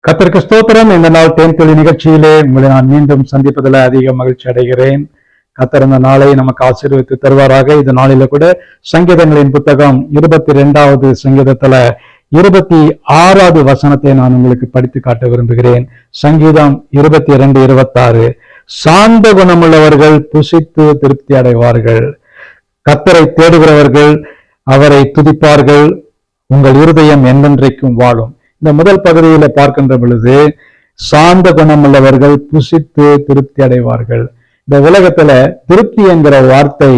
கர்த்தருக்கு ஸ்தோத்திரம். இந்த நாள் தேன்தொழி நிகழ்ச்சியிலே உங்களை நான் மீண்டும் சந்திப்பதில் அதிக மகிழ்ச்சி அடைகிறேன். கர்த்தர் இந்த நாளை நமக்கு ஆசீர்வதித்து தருவாராக. இந்த நாளில கூட சங்கீதங்களின் புத்தகம் 22வது சங்கீதத்துல 26வது வசனத்தை நான் உங்களுக்கு படித்து காட்ட விரும்புகிறேன். சங்கீதம் 22:26. சாந்த குணமுள்ளவர்கள் புசித்து திருப்தி அடைவார்கள், கர்த்தரை தேடுகிறவர்கள் அவரை துதிப்பார்கள், உங்கள் இருதயம் என்றென்றைக்கும் வாழும். இந்த முதல் பகுதியில பார்க்கின்ற பொழுது சாந்த குணமுள்ளவர்கள் புசித்து திருப்தி அடைவார்கள். இந்த உலகத்துல திருப்தி என்கிற வார்த்தை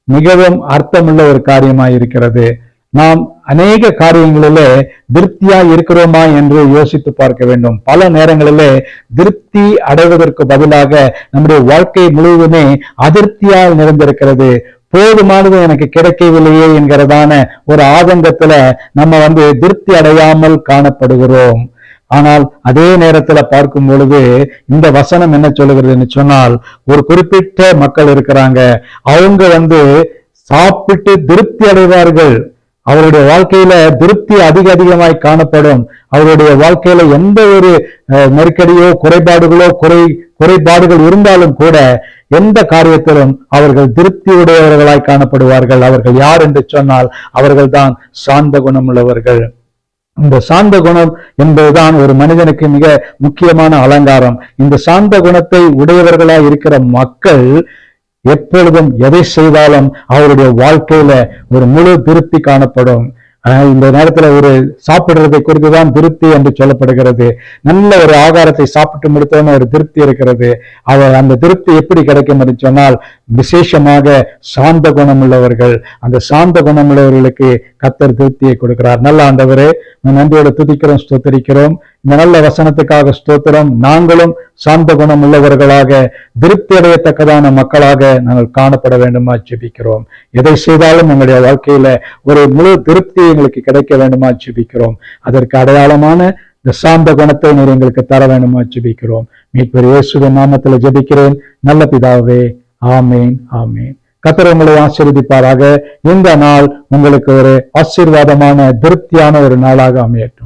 மிகவும் அர்த்தமுள்ள ஒரு காரியமாய் இருக்கிறது. நாம் அநேக காரியங்களிலே திருப்தியா இருக்கிறோமா என்று யோசித்து பார்க்க வேண்டும். பல நேரங்களிலே திருப்தி அடைவதற்கு பதிலாக நம்முடைய வாழ்க்கை முழுவதுமே அதிருப்தியால் நிறைந்திருக்கிறது. போதுமானது எனக்கு கிடைக்கவில்லையே என்கிறதான ஒரு ஆதங்கத்துல நம்ம திருப்தி அடையாமல் காணப்படுகிறோம். ஆனால் அதே நேரத்துல பார்க்கும் பொழுது இந்த வசனம் என்ன சொல்லுகிறதுன்னு சொன்னால், ஒரு குறிப்பிட்ட மக்கள் இருக்கிறாங்க, அவங்க சாப்பிட்டு திருப்தி அடைவார்கள். அவருடைய வாழ்க்கையில திருப்தி அதிகமாய் காணப்படும். அவருடைய வாழ்க்கையில எந்த ஒரு நெருக்கடியோ குறைபாடுகள் இருந்தாலும் கூட எந்த காரியத்திலும் அவர்கள் திருப்தி உடையவர்களாய் காணப்படுவார்கள். அவர்கள் யார் என்று சொன்னால் அவர்கள் தான் சாந்த குணம் உள்ளவர்கள். இந்த சாந்த குணம் என்பதுதான் ஒரு மனிதனுக்கு மிக முக்கியமான அலங்காரம். இந்த சாந்த குணத்தை உடையவர்களாய் இருக்கிற மக்கள் எப்பொழுதும் எதை செய்தாலும் அவருடைய வாழ்க்கையில ஒரு முழு திருப்தி காணப்படும். இந்த நேரத்துல ஒரு சாப்பிடுறதை குறித்துதான் திருப்தி என்று சொல்லப்படுகிறது. நல்ல ஒரு ஆகாரத்தை சாப்பிட்டு முடித்தோன்னு ஒரு திருப்தி இருக்கிறது. அந்த திருப்தி எப்படி கிடைக்கும் என்று சொன்னால், விசேஷமாக சாந்த குணம் உள்ளவர்கள், அந்த சாந்த குணம் உள்ளவர்களுக்கு கர்த்தர் திருப்தியை கொடுக்கிறார். நல்ல ஆண்டவரே, நன்றியோடு துதிக்கிறோம், ஸ்தோத்திரிக்கிறோம். இந்த நல்ல வசனத்துக்காக ஸ்தோத்திரம். நாங்களும் சாந்த குணம் உள்ளவர்களாக திருப்தி அடையத்தக்கதான மக்களாக நாங்கள் காணப்பட வேண்டுமா ஜெபிக்கிறோம். எதை செய்தாலும் எங்களுடைய வாழ்க்கையில ஒரு முழு திருப்தி எங்களுக்கு கிடைக்க வேண்டுமா ஜெபிக்கிறோம். அதற்கு அடையாளமான இந்த சாந்த குணத்தை நீர் எங்களுக்கு தர வேண்டுமா ஜெபிக்கிறோம். மீட்பர் இயேசுவின் நாமத்தில் ஜெபிக்கிறேன் நல்ல பிதாவே, ஆமேன், ஆமேன். கர்த்தர் உங்களை ஆசீர்வதிப்பாராக. இந்த நாள் உங்களுக்கு ஒரு ஆசீர்வாதமான திருப்தியான ஒரு நாளாக அமையட்டும்.